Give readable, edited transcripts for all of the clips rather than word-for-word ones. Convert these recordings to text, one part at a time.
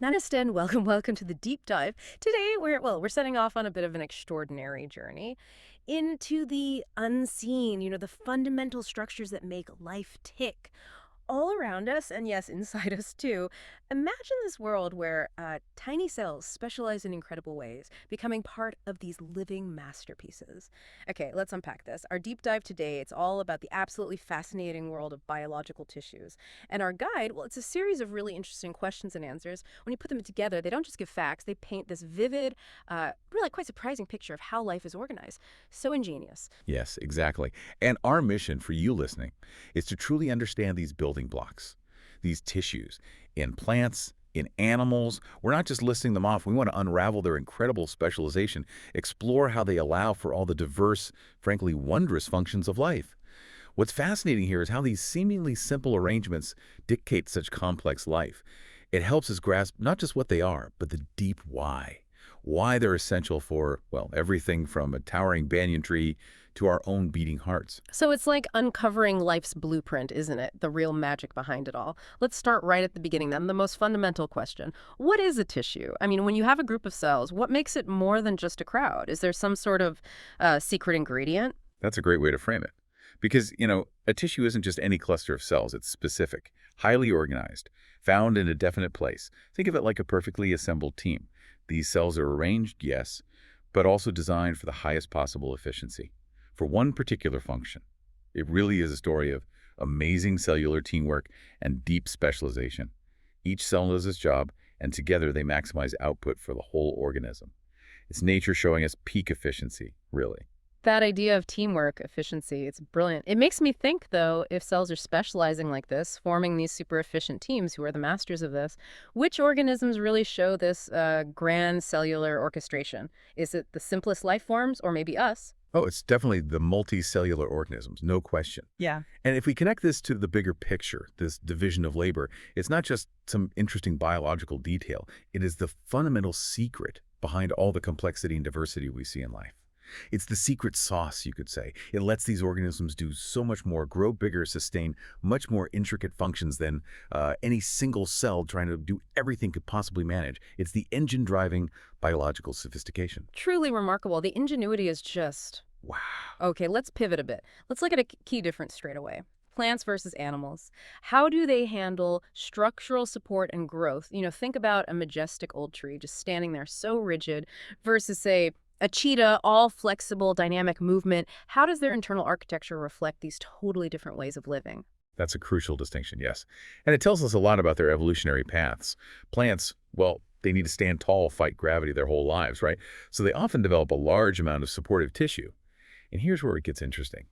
Namaste and welcome to the deep dive. Today we're setting off on a bit of an extraordinary journey into the unseen, the fundamental structures that make life tick all around us and yes, inside us too. Imagine this world where tiny cells specialize in incredible ways, becoming part of these living masterpieces. Okay, let's unpack this. Our deep dive today, it's all about the absolutely fascinating world of biological tissues. And our guide, well, it's a series of really interesting questions and answers. When you put them together, they don't just give facts, they paint this vivid, really quite surprising picture of how life is organized. So ingenious. Yes, exactly. And our mission for you listening is to truly understand these building blocks, these tissues in plants, in animals. We're not just listing them off. We want to unravel their incredible specialization, explore how they allow for all the diverse, frankly, wondrous functions of life. What's fascinating here is how these seemingly simple arrangements dictate such complex life. It helps us grasp not just what they are, but the deep why. Why they're essential for, well, everything from a towering banyan tree to our own beating hearts. So it's like uncovering life's blueprint, isn't it? The real magic behind it all. Let's start right at the beginning then, the most fundamental question. What is a tissue? I mean, when you have a group of cells, what makes it more than just a crowd? Is there some sort of secret ingredient? That's a great way to frame it. Because, a tissue isn't just any cluster of cells. It's specific, highly organized, found in a definite place. Think of it like a perfectly assembled team. These cells are arranged, yes, but also designed for the highest possible efficiency, for one particular function. It really is a story of amazing cellular teamwork and deep specialization. Each cell does its job, and together they maximize output for the whole organism. It's nature showing us peak efficiency, really. That idea of teamwork, efficiency, it's brilliant. It makes me think, though, if cells are specializing like this, forming these super efficient teams who are the masters of this, which organisms really show this grand cellular orchestration? Is it the simplest life forms or maybe us? Oh, it's definitely the multicellular organisms, no question. Yeah. And if we connect this to the bigger picture, this division of labor, it's not just some interesting biological detail. It is the fundamental secret behind all the complexity and diversity we see in life. It's the secret sauce, you could say. It lets these organisms do so much more, grow bigger, sustain much more intricate functions than any single cell trying to do everything could possibly manage. It's the engine driving biological sophistication. Truly remarkable. The ingenuity is just... Wow. Okay, let's pivot a bit. Let's look at a key difference straight away. Plants versus animals. How do they handle structural support and growth? Think about a majestic old tree just standing there so rigid versus, say, a cheetah, all flexible, dynamic movement. How does their internal architecture reflect these totally different ways of living? That's a crucial distinction, yes. And it tells us a lot about their evolutionary paths. Plants, well, they need to stand tall, fight gravity their whole lives, right? So they often develop a large amount of supportive tissue. And here's where it gets interesting.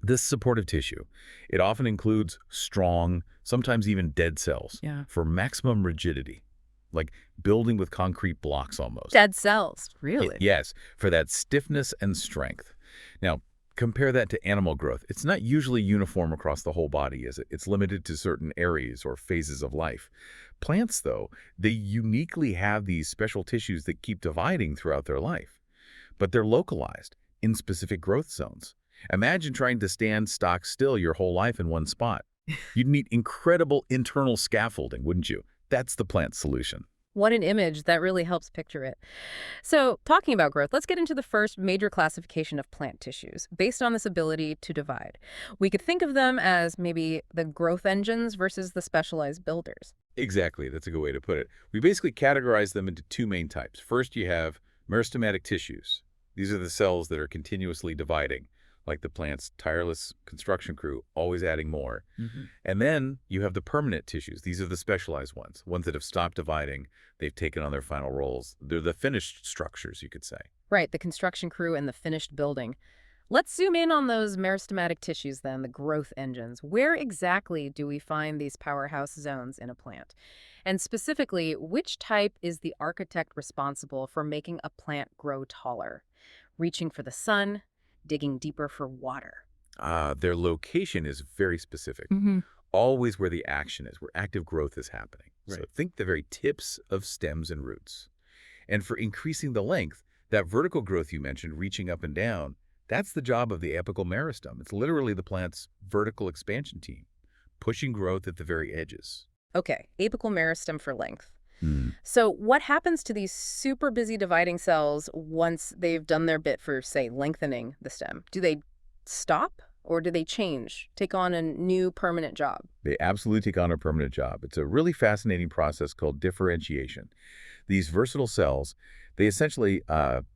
This supportive tissue, it often includes strong, sometimes even dead cells for maximum rigidity, like building with concrete blocks almost. Dead cells, really? Yes, for that stiffness and strength. Now, compare that to animal growth. It's not usually uniform across the whole body, is it? It's limited to certain areas or phases of life. Plants, though, they uniquely have these special tissues that keep dividing throughout their life, but they're localized in specific growth zones. Imagine trying to stand stock still your whole life in one spot. You'd need incredible internal scaffolding, wouldn't you? That's the plant solution. What an image. That really helps picture it. So, talking about growth, let's get into the first major classification of plant tissues based on this ability to divide. We could think of them as maybe the growth engines versus the specialized builders. Exactly. That's a good way to put it. We basically categorize them into two main types. First, you have meristematic tissues. These are the cells that are continuously dividing, like the plant's tireless construction crew, always adding more. And then you have the permanent tissues. These are the specialized ones that have stopped dividing. They've taken on their final roles. They're the finished structures, you could say. Right, the construction crew and the finished building. Let's zoom in on those meristematic tissues then, the growth engines. Where exactly do we find these powerhouse zones in a plant? And specifically, which type is the architect responsible for making a plant grow taller? Reaching for the sun, digging deeper for water. Their location is very specific. Always where the action is, where active growth is happening. Right. So think the very tips of stems and roots. And for increasing the length, that vertical growth you mentioned, reaching up and down, that's the job of the apical meristem. It's literally the plant's vertical expansion team, pushing growth at the very edges. Okay, apical meristem for length. Hmm. So what happens to these super busy dividing cells once they've done their bit for, say, lengthening the stem? Do they stop or do they change, take on a new permanent job? They absolutely take on a permanent job. It's a really fascinating process called differentiation. These versatile cells, they essentially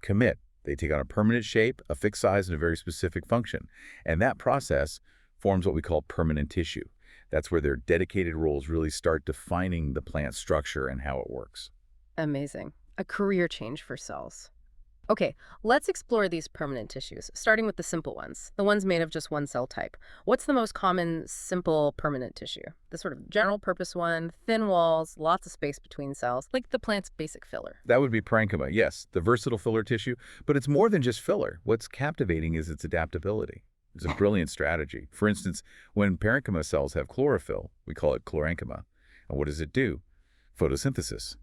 commit. They take on a permanent shape, a fixed size, and a very specific function. And that process forms what we call permanent tissue. That's where their dedicated roles really start defining the plant structure and how it works. Amazing. A career change for cells. Okay, let's explore these permanent tissues, starting with the simple ones, the ones made of just one cell type. What's the most common simple permanent tissue? The sort of general purpose one, thin walls, lots of space between cells, like the plant's basic filler. That would be parenchyma, yes, the versatile filler tissue, but it's more than just filler. What's captivating is its adaptability. It's a brilliant strategy. For instance, when parenchyma cells have chlorophyll, we call it chlorenchyma. And what does it do? Photosynthesis,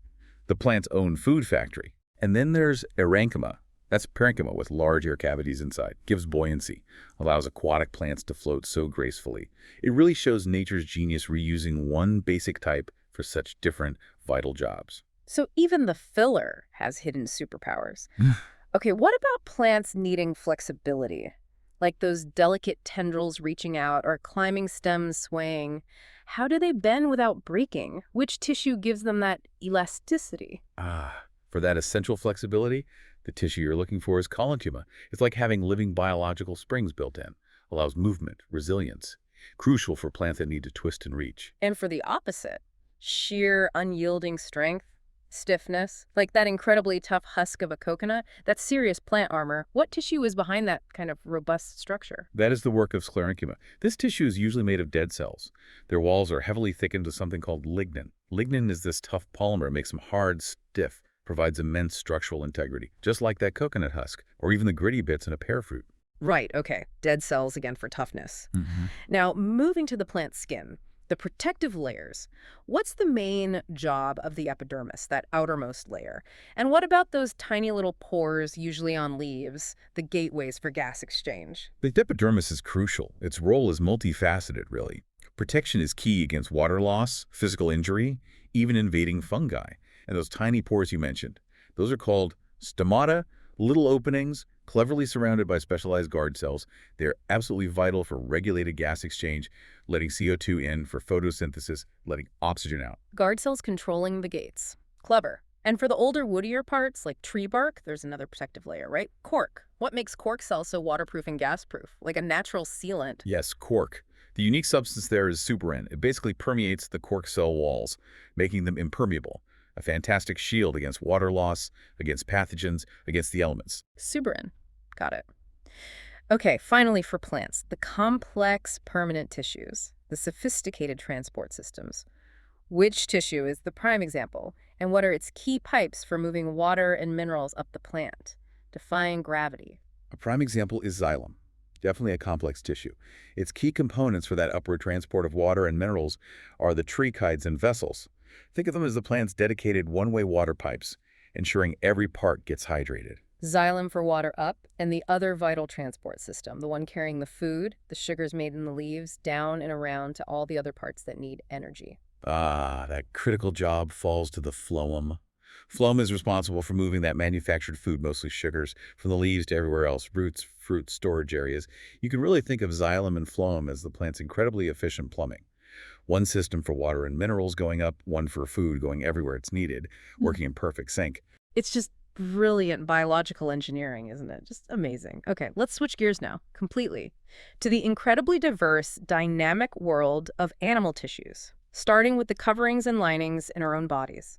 the plant's own food factory. And then there's aerenchyma. That's parenchyma with large air cavities inside. Gives buoyancy, allows aquatic plants to float so gracefully. It really shows nature's genius reusing one basic type for such different vital jobs. So even the filler has hidden superpowers. Okay, what about plants needing flexibility? Like those delicate tendrils reaching out or climbing stems swaying. How do they bend without breaking? Which tissue gives them that elasticity? For that essential flexibility, the tissue you're looking for is collenchyma. It's like having living biological springs built in. Allows movement, resilience. Crucial for plants that need to twist and reach. And for the opposite, sheer unyielding strength, stiffness, like that incredibly tough husk of a coconut, that's serious plant armor. What tissue is behind that kind of robust structure? That is the work of sclerenchyma. This tissue is usually made of dead cells. Their walls are heavily thickened with something called lignin. Lignin is this tough polymer. It makes them hard, stiff, provides immense structural integrity, just like that coconut husk, or even the gritty bits in a pear fruit. Right, okay. Dead cells again for toughness. Mm-hmm. Now, moving to the plant skin, the protective layers. What's the main job of the epidermis, that outermost layer? And what about those tiny little pores, usually on leaves, the gateways for gas exchange? The epidermis is crucial. Its role is multifaceted, really. Protection is key against water loss, physical injury, even invading fungi. And those tiny pores you mentioned, those are called stomata, little openings, cleverly surrounded by specialized guard cells. They're absolutely vital for regulated gas exchange, letting CO2 in for photosynthesis, letting oxygen out. Guard cells controlling the gates. Clever. And for the older, woodier parts, like tree bark, there's another protective layer, right? Cork. What makes cork cells so waterproof and gasproof? Like a natural sealant. Yes, cork. The unique substance there is superin. It basically permeates the cork cell walls, making them impermeable. A fantastic shield against water loss, against pathogens, against the elements. Suberin. Got it. Okay, finally for plants, the complex permanent tissues, the sophisticated transport systems. Which tissue is the prime example, and what are its key pipes for moving water and minerals up the plant, defying gravity? A prime example is xylem. Definitely a complex tissue. Its key components for that upward transport of water and minerals are the trichides and vessels. Think of them as the plant's dedicated one-way water pipes, ensuring every part gets hydrated. Xylem for water up, and the other vital transport system, the one carrying the food, the sugars made in the leaves, down and around to all the other parts that need energy. That critical job falls to the phloem. Phloem is responsible for moving that manufactured food, mostly sugars, from the leaves to everywhere else, roots, fruits, storage areas. You can really think of xylem and phloem as the plant's incredibly efficient plumbing. One system for water and minerals going up, one for food going everywhere it's needed, working in perfect sync. It's just brilliant biological engineering, isn't it? Just amazing. Okay, let's switch gears now, completely, to the incredibly diverse, dynamic world of animal tissues, starting with the coverings and linings in our own bodies.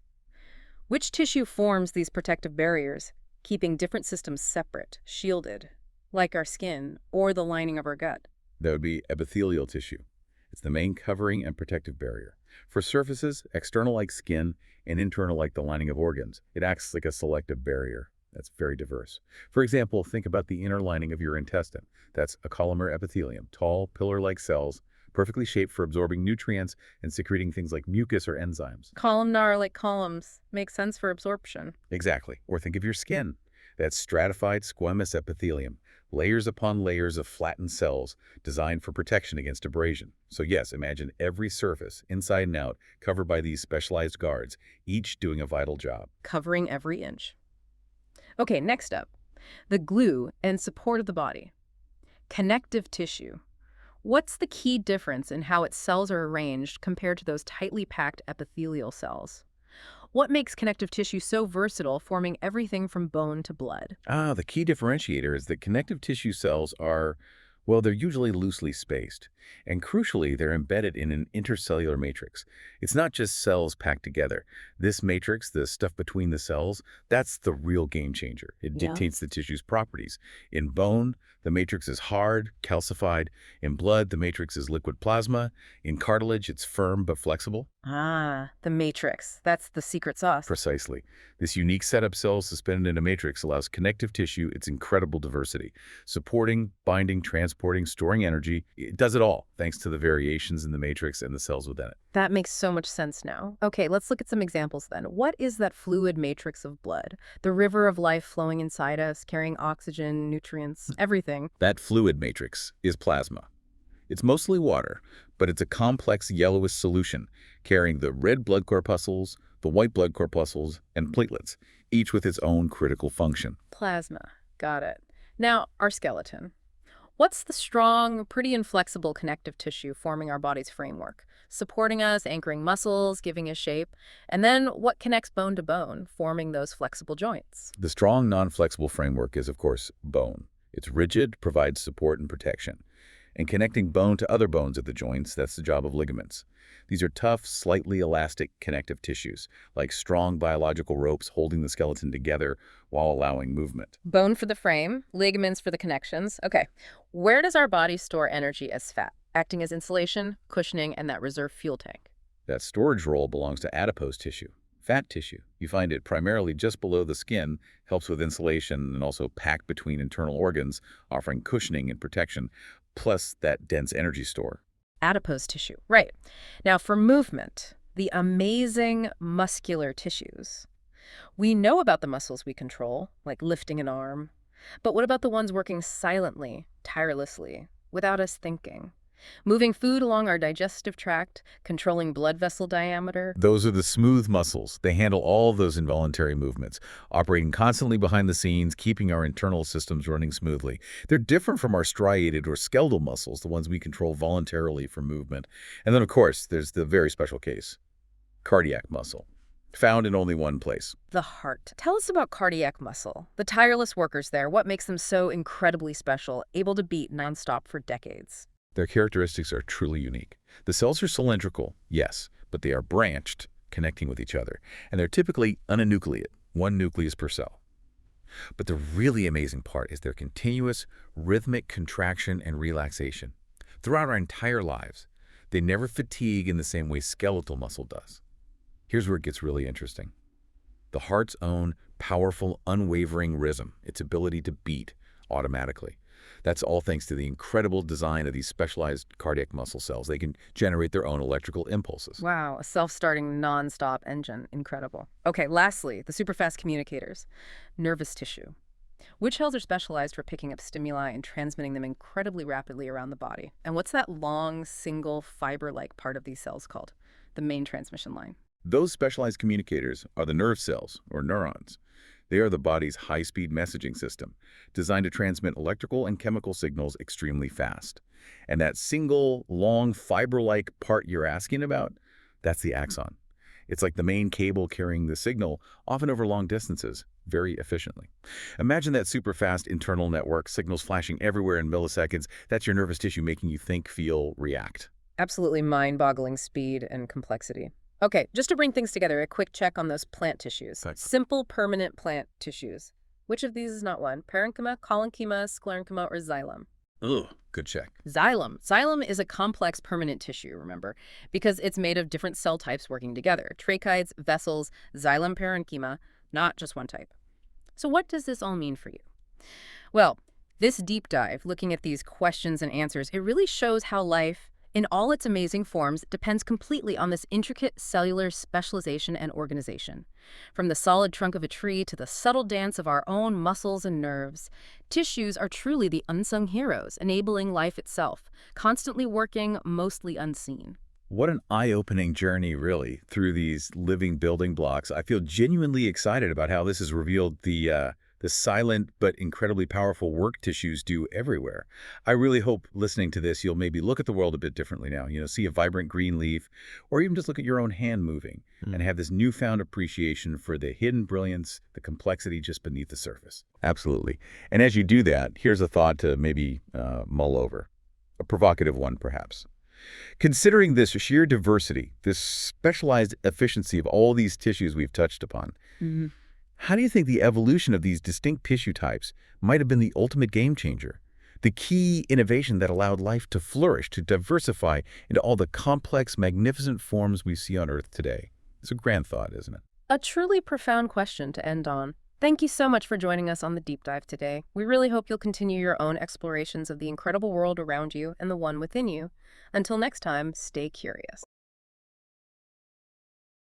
Which tissue forms these protective barriers, keeping different systems separate, shielded, like our skin or the lining of our gut? That would be epithelial tissue. It's the main covering and protective barrier. For surfaces, external like skin and internal like the lining of organs, it acts like a selective barrier. That's very diverse. For example, think about the inner lining of your intestine. That's a columnar epithelium, tall, pillar-like cells, perfectly shaped for absorbing nutrients and secreting things like mucus or enzymes. Columnar like columns. Makes sense for absorption. Exactly. Or think of your skin. That stratified squamous epithelium, layers upon layers of flattened cells designed for protection against abrasion. So yes, imagine every surface, inside and out, covered by these specialized guards, each doing a vital job. Covering every inch. Okay, next up, the glue and support of the body. Connective tissue. What's the key difference in how its cells are arranged compared to those tightly packed epithelial cells? What makes connective tissue so versatile, forming everything from bone to blood? The key differentiator is that connective tissue cells are, well, they're usually loosely spaced. And crucially, they're embedded in an intercellular matrix. It's not just cells packed together. This matrix, the stuff between the cells, that's the real game changer. It Yeah. dictates the tissue's properties. In bone, the matrix is hard, calcified. In blood, the matrix is liquid plasma. In cartilage, it's firm but flexible. Ah, the matrix. That's the secret sauce. Precisely. This unique set of cells suspended in a matrix allows connective tissue its incredible diversity, supporting, binding, transporting, storing energy. It does it all, thanks to the variations in the matrix and the cells within it. That makes so much sense now. Okay, let's look at some examples then. What is that fluid matrix of blood? The river of life flowing inside us, carrying oxygen, nutrients, everything. That fluid matrix is plasma. It's mostly water, but it's a complex yellowish solution carrying the red blood corpuscles, the white blood corpuscles, and platelets, each with its own critical function. Plasma. Got it. Now, our skeleton. What's the strong, pretty inflexible connective tissue forming our body's framework, supporting us, anchoring muscles, giving us shape? And then what connects bone to bone, forming those flexible joints? The strong, non-flexible framework is, of course, bone. It's rigid, provides support and protection. And connecting bone to other bones at the joints, that's the job of ligaments. These are tough, slightly elastic connective tissues, like strong biological ropes holding the skeleton together while allowing movement. Bone for the frame, ligaments for the connections. Okay, where does our body store energy as fat, acting as insulation, cushioning, and that reserve fuel tank? That storage role belongs to adipose tissue, fat tissue. You find it primarily just below the skin, helps with insulation, and also packed between internal organs, offering cushioning and protection, plus that dense energy store. Adipose tissue, right. Now for movement, the amazing muscular tissues. We know about the muscles we control, like lifting an arm, but what about the ones working silently, tirelessly, without us thinking? Moving food along our digestive tract, controlling blood vessel diameter. Those are the smooth muscles. They handle all those involuntary movements, operating constantly behind the scenes, keeping our internal systems running smoothly. They're different from our striated or skeletal muscles, the ones we control voluntarily for movement. And then, of course, there's the very special case, cardiac muscle, found in only one place. The heart. Tell us about cardiac muscle. The tireless workers there, what makes them so incredibly special, able to beat nonstop for decades? Their characteristics are truly unique. The cells are cylindrical, yes, but they are branched, connecting with each other, and they're typically unenucleate, one nucleus per cell. But the really amazing part is their continuous, rhythmic contraction and relaxation. Throughout our entire lives, they never fatigue in the same way skeletal muscle does. Here's where it gets really interesting. The heart's own powerful, unwavering rhythm, its ability to beat automatically. That's all thanks to the incredible design of these specialized cardiac muscle cells. They can generate their own electrical impulses. Wow, a self-starting non-stop engine. Incredible. Okay, lastly, the superfast communicators. Nervous tissue. Which cells are specialized for picking up stimuli and transmitting them incredibly rapidly around the body? And what's that long, single, fiber-like part of these cells called? The main transmission line. Those specialized communicators are the nerve cells, or neurons. They are the body's high-speed messaging system, designed to transmit electrical and chemical signals extremely fast. And that single, long, fiber-like part you're asking about, that's the axon. It's like the main cable carrying the signal, often over long distances, very efficiently. Imagine that super-fast internal network, signals flashing everywhere in milliseconds. That's your nervous tissue making you think, feel, react. Absolutely mind-boggling speed and complexity. Okay, just to bring things together, a quick check on those plant tissues. Okay. Simple, permanent plant tissues. Which of these is not one? Parenchyma, collenchyma, sclerenchyma, or xylem? Ugh, good check. Xylem. Xylem is a complex permanent tissue, remember, because it's made of different cell types working together. Tracheids, vessels, xylem parenchyma, not just one type. So what does this all mean for you? Well, this deep dive, looking at these questions and answers, it really shows how life, in all its amazing forms, depends completely on this intricate cellular specialization and organization. From the solid trunk of a tree to the subtle dance of our own muscles and nerves, tissues are truly the unsung heroes, enabling life itself, constantly working, mostly unseen. What an eye-opening journey, really, through these living building blocks. I feel genuinely excited about how this has revealed the silent but incredibly powerful work tissues do everywhere. I really hope listening to this, you'll maybe look at the world a bit differently now. See a vibrant green leaf, or even just look at your own hand moving and have this newfound appreciation for the hidden brilliance, the complexity just beneath the surface. Absolutely. And as you do that, here's a thought to maybe mull over, a provocative one, perhaps. Considering this sheer diversity, this specialized efficiency of all these tissues we've touched upon, Mhm. how do you think the evolution of these distinct tissue types might have been the ultimate game changer? The key innovation that allowed life to flourish, to diversify into all the complex, magnificent forms we see on Earth today? It's a grand thought, isn't it? A truly profound question to end on. Thank you so much for joining us on the deep dive today. We really hope you'll continue your own explorations of the incredible world around you and the one within you. Until next time, stay curious.